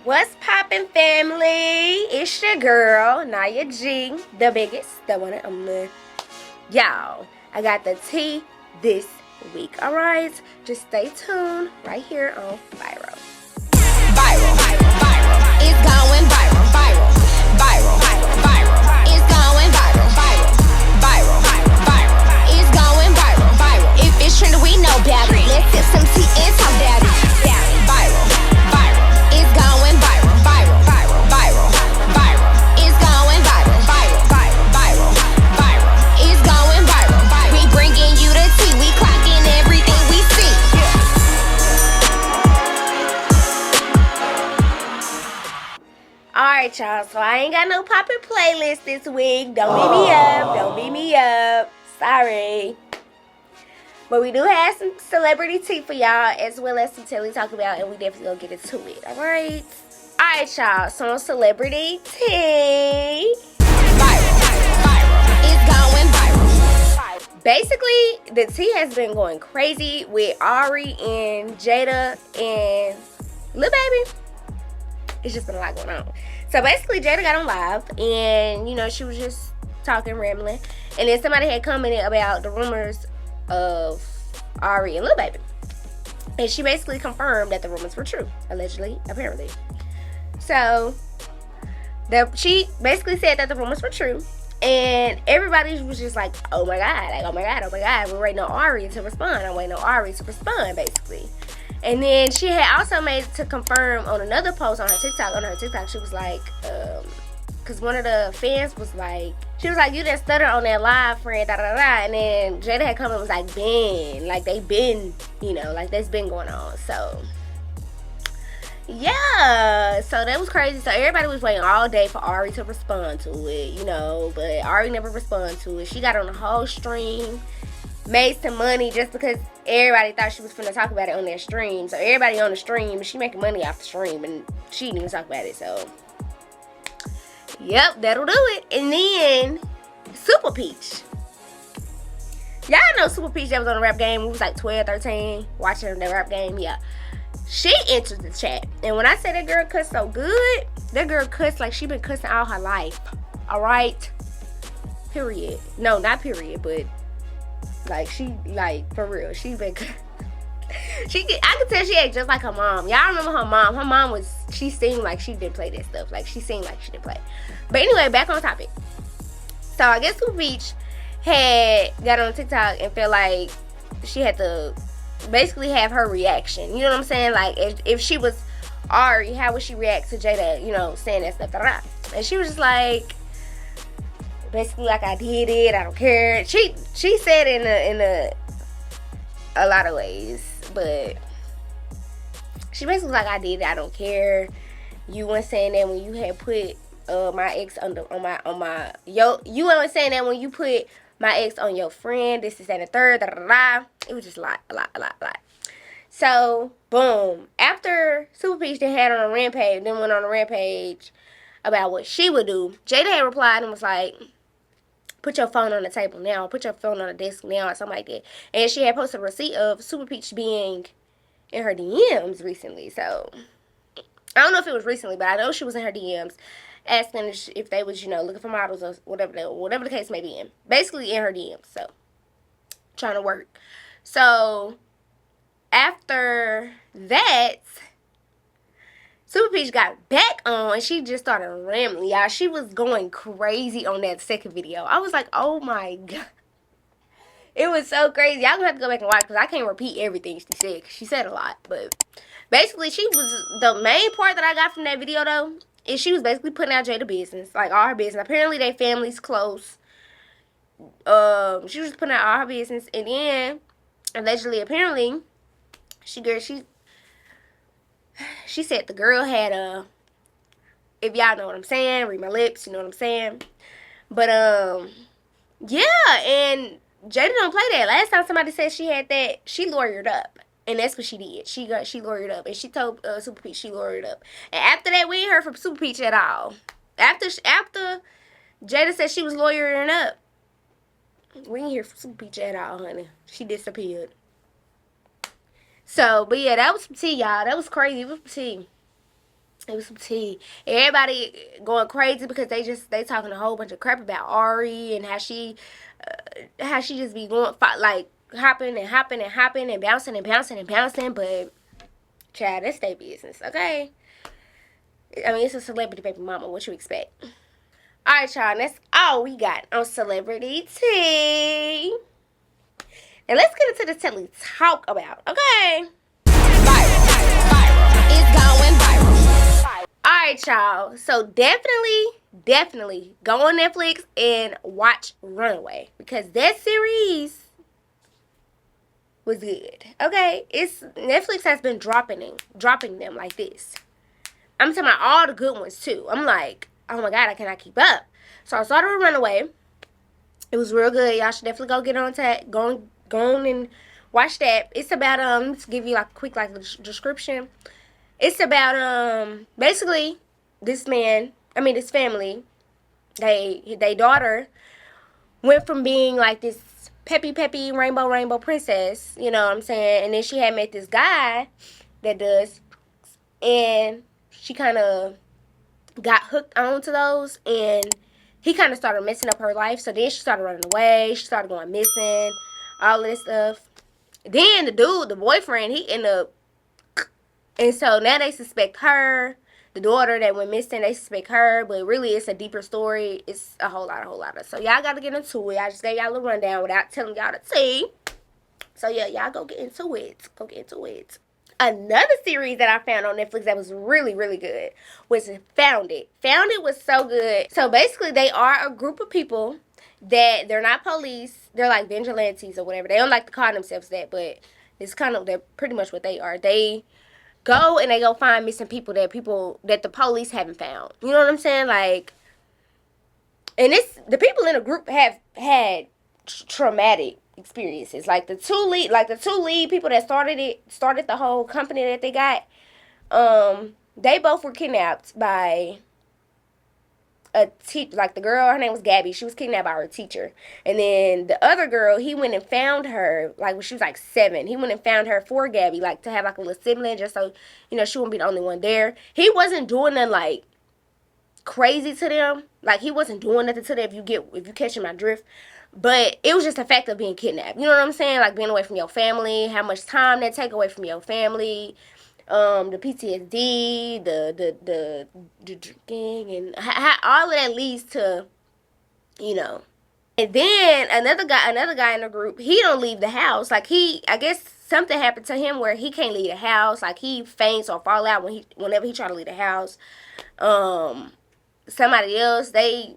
What's poppin', family? It's your girl, Niyahh G, the biggest, the one and only. Y'all, I got the tea this week, alright? Just stay tuned right here on Viral. Viral, viral, viral. It's going viral, viral, viral, viral. It's going viral, viral, viral, viral. It's going viral, viral. If it's trending, we know about it. Let's sip some tea and talk about it. Viral, viral. It's going viral, viral, viral, viral, viral. It's going viral, viral, viral, viral, viral. It's going viral, viral. We bringing you the tea. We clocking everything we see. Alright, y'all, so I ain't got no poppin' playlist this week. Don't beat me up. Sorry. But we do have some celebrity tea for y'all, as well as some telly talk about, and we definitely gonna get into it, alright? Alright, y'all, so on celebrity tea. Viral, viral. It's going viral. Basically, the tea has been going crazy with Ari and Jada and Lil Baby. It's just been a lot going on. So basically, Jada got on live, and, you know, she was just talking, rambling. And then somebody had commented about the rumors of Ari and Lil Baby. And she basically confirmed that the rumors were true. Allegedly, apparently. So, she basically said that the rumors were true. And everybody was just like, oh my God. We're waiting on Ari to respond. I'm waiting on Ari to respond, basically. And then she had also made to confirm on another post on her TikTok. On her TikTok, she was like, because one of the fans was like, she was like, you didn't stutter on that live, friend, da da da. And then Jada had come and was like, been, like they been, you know, like that's been going on. So, yeah, so that was crazy. So everybody was waiting all day for Ari to respond to it, you know, but Ari never responded to it. She got on the whole stream, made some money just because everybody thought she was finna talk about it on their stream. So everybody on the stream, she making money off the stream, and she didn't even talk about it. So, yep, that'll do it. And then Super Peach. Y'all know Super Peach that was on the rap game. We was like 12, 13, watching the rap game. Yeah. She entered the chat. And when I say that girl cuss so good, that girl cuss like she been cussing all her life. Alright? Period. No, not period, but like she, like, for real. She been I could tell she ain't just like her mom. Y'all remember her mom. Her mom was, she seemed like she didn't play that stuff. Like, she seemed like she didn't play. But anyway, back on topic. So, I guess Super Peach had got on TikTok and felt like she had to basically have her reaction. You know what I'm saying? Like, if she was Ari, how would she react to Jada, you know, saying that stuff? And she was just like, basically like, I did it, I don't care. She said it in a lot of ways, but she basically was like, I did it, I don't care. You weren't saying that when you had put my ex you weren't saying that when you put my ex on your friend, this is and the third, da da da. It was just a lot. So, boom. After Super Peach then went on a rampage about what she would do, Jada had replied and was like, put your phone on the table now, put your phone on the desk now, or something like that. And she had posted a receipt of Super Peach being in her DMs recently. So, I don't know if it was recently, but I know she was in her DMs asking if they was, you know, looking for models or whatever the case may be in. Basically in her DMs, so, trying to work. So, after that, Super Peach got back on and she just started rambling, y'all. She was going crazy on that second video. I was like, oh my God. It was so crazy. Y'all gonna have to go back and watch because I can't repeat everything she said. She said a lot. But basically, the main part that I got from that video, though, is she was basically putting out Jada business. Like, all her business. Apparently, their family's close. She was putting out all her business. And then, allegedly, apparently, she said the girl had if y'all know what I'm saying, read my lips, you know what I'm saying. But yeah, and Jada don't play that. Last time somebody said she had that, she lawyered up, and that's what she did. She lawyered up, and she told Super Peach she lawyered up. And after that, we ain't heard from Super Peach at all. After Jada said she was lawyering up, we ain't hear from Super Peach at all, honey. She disappeared. So, but yeah, that was some tea, y'all. That was crazy. It was some tea. It was some tea. Everybody going crazy because they talking a whole bunch of crap about Ari and how she just be going like hopping and hopping and hopping and bouncing and bouncing and bouncing. But child, that's their business, okay? I mean, it's a celebrity baby mama. What you expect? All right, y'all. That's all we got on celebrity tea. Now let's get into the telly talk about, okay? Viral. It's going viral. Alright, y'all. So definitely go on Netflix and watch Runaway. Because that series was good. Okay? Netflix has been dropping them like this. I'm talking about all the good ones too. I'm like, oh my god, I cannot keep up. So I started with Runaway. It was real good. Y'all should definitely go get on to go on and watch that. It's about to give you like a quick like description. It's about basically this family, they daughter went from being like this peppy rainbow princess, you know what I'm saying, and then she had met this guy that does, and she kind of got hooked onto those, and he kind of started messing up her life. So then she started running away, she started going missing, all this stuff. Then the boyfriend, he ended up. And so now they suspect her, the daughter that went missing, they suspect her, but really it's a deeper story. It's a whole lot of. So y'all got to get into it. I just gave y'all a little rundown without telling y'all the tea. So yeah, y'all go get into it. Another series that I found on Netflix that was really, really good was Found It. Found It was so good. So basically they are a group of people that they're not police. They're like vigilantes or whatever. They don't like to call themselves that, but it's kind of, they're pretty much what they are. They go and they go find missing people that the police haven't found. You know what I'm saying? Like, and the people in the group have had traumatic experiences. Like the two lead people that started the whole company that they got. They both were kidnapped by like the girl, her name was Gabby. She was kidnapped by her teacher, and then the other girl, he went and found her like when she was like 7. He went and found her for Gabby, like to have like a little sibling, just so you know she wouldn't be the only one there. He wasn't doing nothing like crazy to them, like he wasn't doing nothing to them. If you catching my drift, but it was just the fact of being kidnapped. You know what I'm saying? Like being away from your family, how much time that take away from your family. The PTSD, the drinking, and how all of that leads to, you know. And then another guy in the group, he don't leave the house. Like I guess something happened to him where he can't leave the house. Like he faints or fall out whenever he try to leave the house. Somebody else, they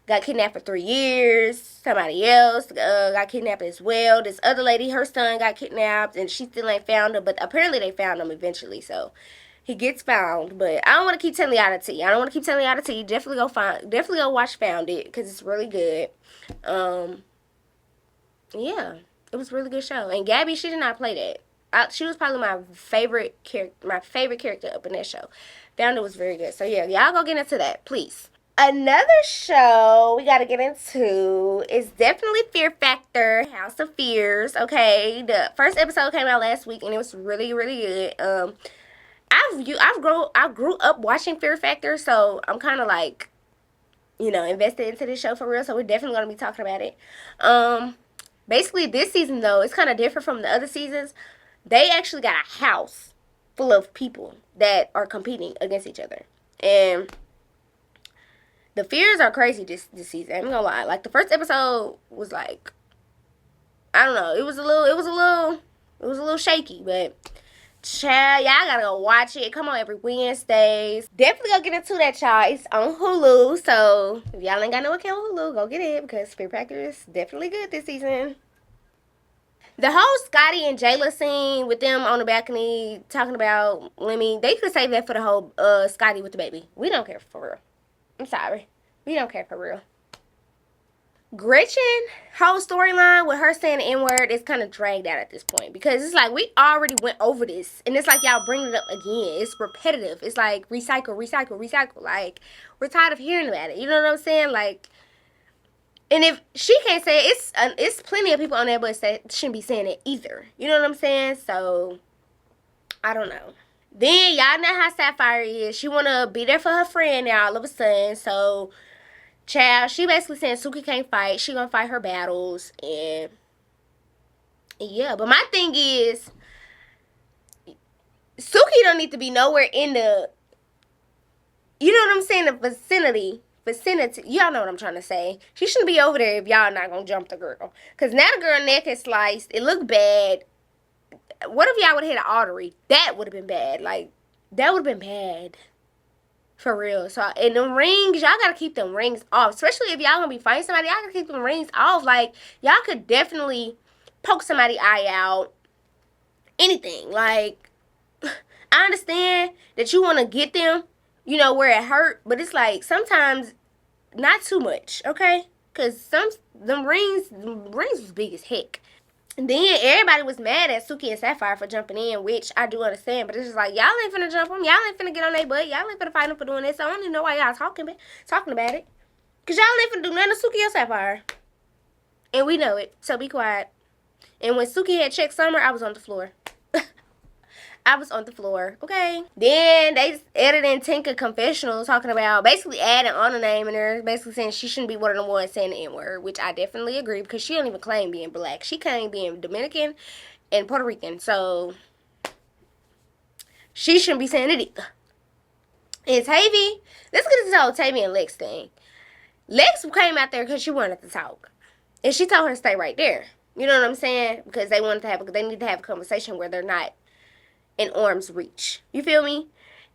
got kidnapped for 3 years. Somebody else got kidnapped as well. This other lady, her son got kidnapped, and she still ain't found him. But apparently they found him eventually, so he gets found. But I don't want to keep telling y'all the tea. Definitely go watch Found It, because it's really good. Yeah, it was a really good show. And Gabby, she did not play that. She was probably my favorite character up in that show. Found It was very good. So yeah, y'all go get into that, please. Another show we gotta get into is definitely Fear Factor, House of Fears. Okay, the first episode came out last week and it was really, really good. I grew up watching Fear Factor, so I'm kind of like, you know, invested into this show for real. So we're definitely gonna be talking about it. Basically this season though, it's kind of different from the other seasons. They actually got a house full of people that are competing against each other, and the fears are crazy this season. I'm gonna lie. Like the first episode was like, I don't know. It was a little shaky, but child, y'all gotta go watch it. Come on every Wednesdays. Definitely go get into that, y'all. It's on Hulu, so if y'all ain't got no account on Hulu, go get it because Fear Factor is definitely good this season. The whole Scotty and Jayla scene with them on the balcony talking about Lemmy, they could save that for the whole Scotty with the baby. We don't care for real. I'm sorry. We don't care for real. Gretchen, whole storyline with her saying the N-word is kind of dragged out at this point. Because it's like, we already went over this. And it's like y'all bringing it up again. It's repetitive. It's like, recycle. Like, we're tired of hearing about it. You know what I'm saying? Like, and if she can't say it, it's plenty of people on there but shouldn't be saying it either. You know what I'm saying? So, I don't know. Then y'all know how Sapphire is. She wanna be there for her friend now all of a sudden. So, child, she basically saying Suki can't fight. She gonna fight her battles, and yeah. But my thing is, Suki don't need to be nowhere in the, you know what I'm saying, the vicinity. Y'all know what I'm trying to say. She shouldn't be over there if y'all not gonna jump the girl. Cause now the girl neck is sliced. It looked bad. What if y'all would have hit an artery? That would have been bad. Like, that would have been bad. For real. So, and them rings, y'all gotta keep them rings off. Especially if y'all gonna be fighting somebody, y'all gotta keep them rings off. Like, y'all could definitely poke somebody's eye out. Anything. Like, I understand that you want to get them, you know, where it hurt. But it's like, sometimes, not too much, okay? Because them rings was big as heck. And then everybody was mad at Suki and Sapphire for jumping in, which I do understand. But it's just like, y'all ain't finna jump them. Y'all ain't finna get on their butt. Y'all ain't finna fight them for doing this. So I don't even know why y'all talking about it. Because y'all ain't finna do nothing to Suki or Sapphire. And we know it. So be quiet. And when Suki had checked Summer, I was on the floor. I was on the floor, okay? Then they added in Tinka confessional talking about basically adding on a name in there, basically saying she shouldn't be one of the ones saying the N-word, which I definitely agree because she don't even claim being black. She claimed being Dominican and Puerto Rican, so she shouldn't be saying it either. And Tavy, let's get into the whole Tavy and Lex thing. Lex came out there because she wanted to talk, and she told her to stay right there. You know what I'm saying? Because they need to have a conversation where they're not in arm's reach. You feel me?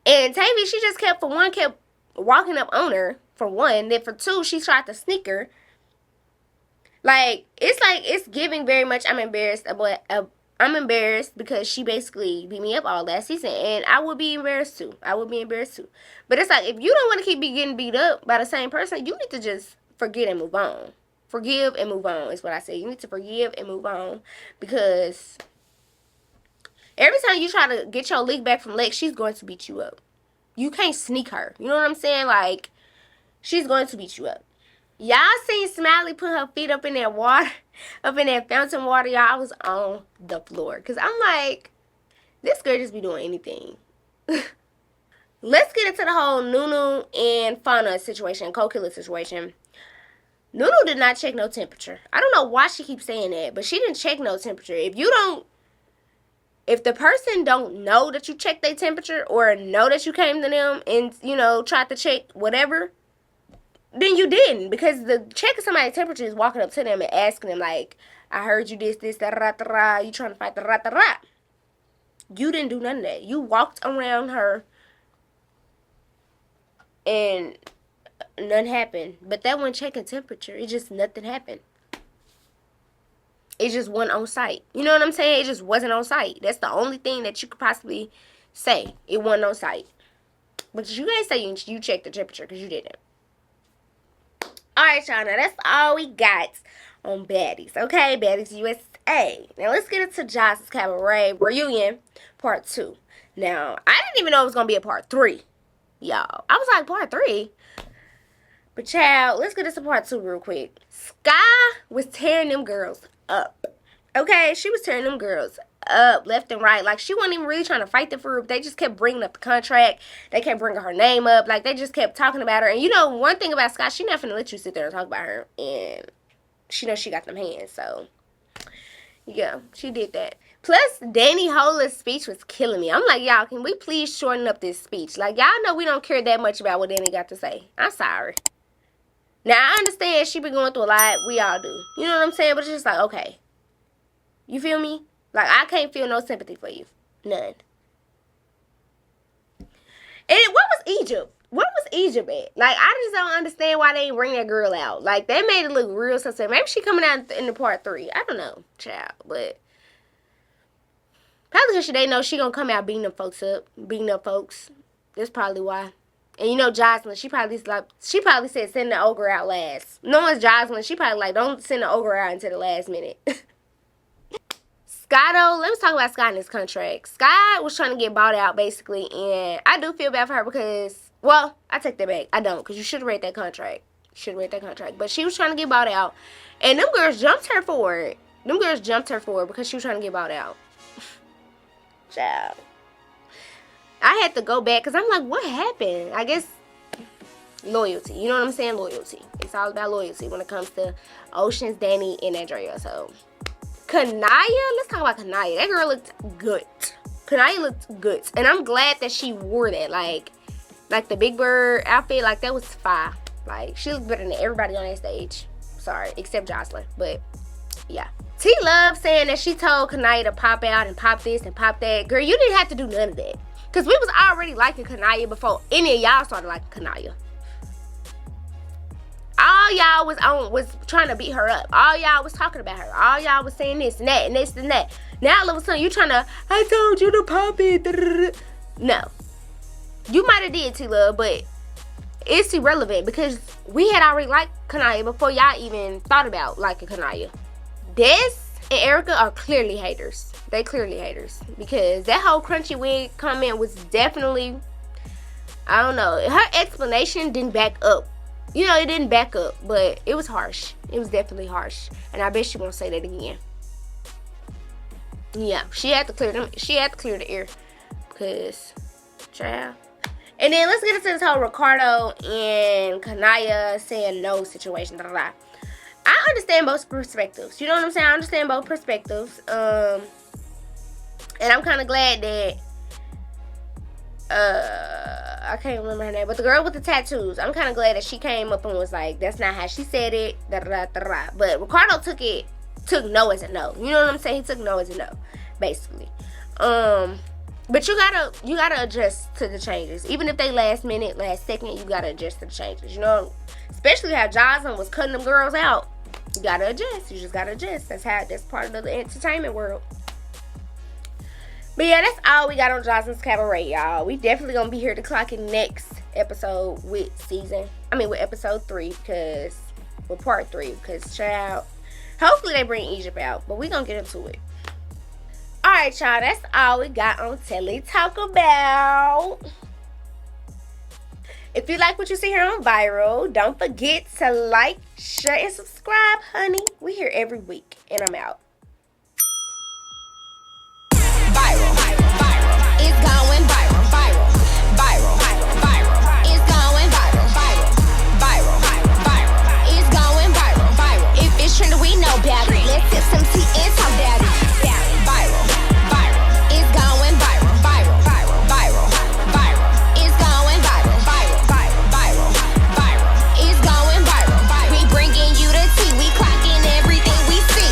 And Tavy, she just kept walking up on her, for one. Then for two, she tried to sneak her. Like, it's giving very much, I'm embarrassed because she basically beat me up all last season. And I would be embarrassed too. But it's like, if you don't want to keep getting beat up by the same person, you need to just forget and move on. Forgive and move on is what I say. You need to forgive and move on. Because every time you try to get your lick back from Lex, she's going to beat you up. You can't sneak her. You know what I'm saying? Like, she's going to beat you up. Y'all seen Smiley put her feet up in that water, up in that fountain water, y'all. I was on the floor. Because I'm like, this girl just be doing anything. Let's get into the whole Nunu and Fauna situation, co-killer situation. Nunu did not check no temperature. I don't know why she keeps saying that, but she didn't check no temperature. If the person don't know that you checked their temperature or know that you came to them and, you know, tried to check whatever, then you didn't. Because the checking somebody's temperature is walking up to them and asking them, like, I heard you this, da, da, da, da, you trying to fight, da, da, da, da. You didn't do none of that. You walked around her and nothing happened. But that wasn't checking temperature. It just, nothing happened. It just wasn't on site. You know what I'm saying? It just wasn't on site. That's the only thing that you could possibly say. It wasn't on site. But you can't say you checked the temperature because you didn't. Alright, y'all. Now, that's all we got on Baddies. Okay? Baddies USA. Now, let's get into Josh's Cabaret Reunion Part 2. Now, I didn't even know it was going to be a Part 3. Y'all. I was like, Part 3? But, child, let's get into Part 2 real quick. Sky was tearing them girls up. Okay, she was tearing them girls up left and right. Like, she wasn't even really trying to fight them for her. They just kept bringing up the contract. They kept bringing her name up. Like, they just kept talking about her. And you know, one thing about Scott, she not finna let you sit there and talk about her. And she knows she got them hands. So, yeah, she did that. Plus, Danny Hola's speech was killing me. I'm like, y'all, can we please shorten up this speech? Like, y'all know we don't care that much about what Danny got to say. I'm sorry. Now, I understand she been going through a lot. We all do. You know what I'm saying? But it's just like, okay. You feel me? Like, I can't feel no sympathy for you. None. And what was Egypt? What was Egypt at? Like, I just don't understand why they didn't bring that girl out. Like, they made it look real sensitive. Maybe she coming out in the Part 3. I don't know, child. But probably because they know she gonna come out beating them folks up. Beating up folks. That's probably why. And you know Jocelyn, she probably said send the ogre out last. Knowing Jocelyn, she probably like, don't send the ogre out until the last minute. Sky though, let's talk about Sky and his contract. Sky was trying to get bought out basically, and I do feel bad for her because, well, I take that back. I don't, because you should have read that contract. But she was trying to get bought out, and them girls jumped her for it. Because she was trying to get bought out. Child. I had to go back because I'm like, what happened? I guess loyalty. You know what I'm saying? Loyalty. It's all about loyalty when it comes to Oceans, Danny, and Andrea. So, Kanaya. Let's talk about Kanaya. That girl looked good. Kanaya looked good. And I'm glad that she wore that. Like the Big Bird outfit. Like, that was fire. Like, she looked better than everybody on that stage. Sorry, except Jocelyn. But, yeah. T-Love saying that she told Kanaya to pop out and pop this and pop that. Girl, you didn't have to do none of that. Because we was already liking Kanaya before any of y'all started liking Kanaya. All y'all was trying to beat her up. All y'all was talking about her. All y'all was saying this and that and this and that. Now all of a sudden you trying to, I told you to pop it. No. You might have did, T-Love, but it's irrelevant because we had already liked Kanaya before y'all even thought about liking Kanaya. Des and Erica are clearly haters. They clearly haters. Because that whole crunchy wig comment was definitely, I don't know. Her explanation didn't back up. You know, it didn't back up. But it was harsh. It was definitely harsh. And I bet she won't say that again. Yeah, she had to clear them. She had to clear the air. Because, child. And then let's get into this whole Ricardo and Kanaya saying no situation. Blah, blah, blah. I understand both perspectives. You know what I'm saying? I understand both perspectives. And I'm kind of glad that I can't remember her name, but the girl with the tattoos, I'm kind of glad that she came up and was like, that's not how she said it. Da, da, da, da, da. But Ricardo took no as a no. You know what I'm saying? He took no as a no, basically. But you gotta adjust to the changes. Even if they last minute, last second, you gotta adjust to the changes. You know, especially how Jocelyn was cutting them girls out. You gotta adjust. You just gotta adjust. That's part of the entertainment world. But yeah, that's all we got on Jocelyn's Cabaret, y'all. We definitely gonna be here to clock in next episode with episode 3, with part 3, because child, hopefully they bring Egypt out, but we gonna get into it. Alright, y'all, that's all we got on Telly Talk About. If you like what you see here on Viral, don't forget to like, share, and subscribe, honey. We here every week, and I'm out. Viral, viral, it's going viral, viral, viral, viral, it's going viral, viral, viral, viral, it's going viral, viral. If it's trending, we know about it. Let's sip some tea and talk about it. Viral, viral, it's going viral, viral, viral, viral, viral, it's going viral, viral, viral, viral, it's going viral. We bringing you the tea, we clocking everything we see.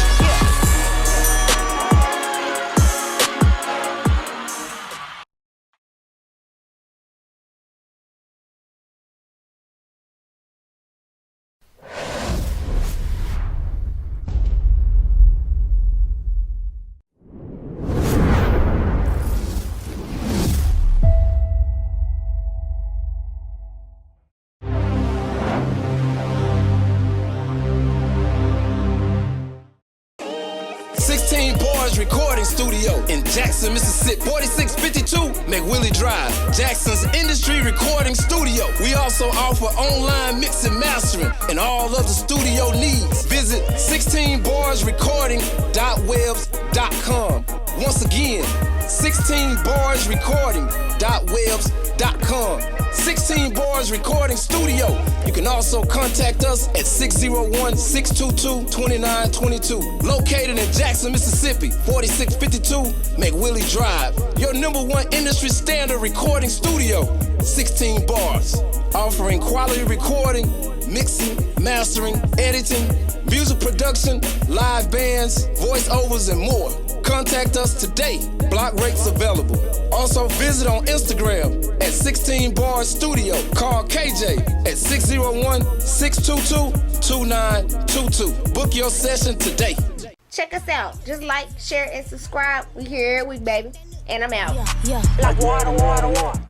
Recording studio in Jackson, Mississippi. 4652 McWillie Drive, Jackson's industry recording studio. We also offer online mix and mastering and all other studio needs. Visit 16barsrecording.webs.com. Once again, 16barsrecording.webs.com. 16 Bars Recording Studio. You can also contact us at 601-622-2922. Located in Jackson, Mississippi, 4652 McWillie Drive. Your #1 industry standard recording studio. 16 Bars. Offering quality recording, mixing, mastering, editing, music production, live bands, voiceovers, and more. Contact us today. Block rates available. Also visit on Instagram at 16 Bars Studio. Call KJ at 601-622-2922. Book your session today. Check us out. Just like, share, and subscribe. We here every week, baby. And I'm out. Yeah. Like water, water, water.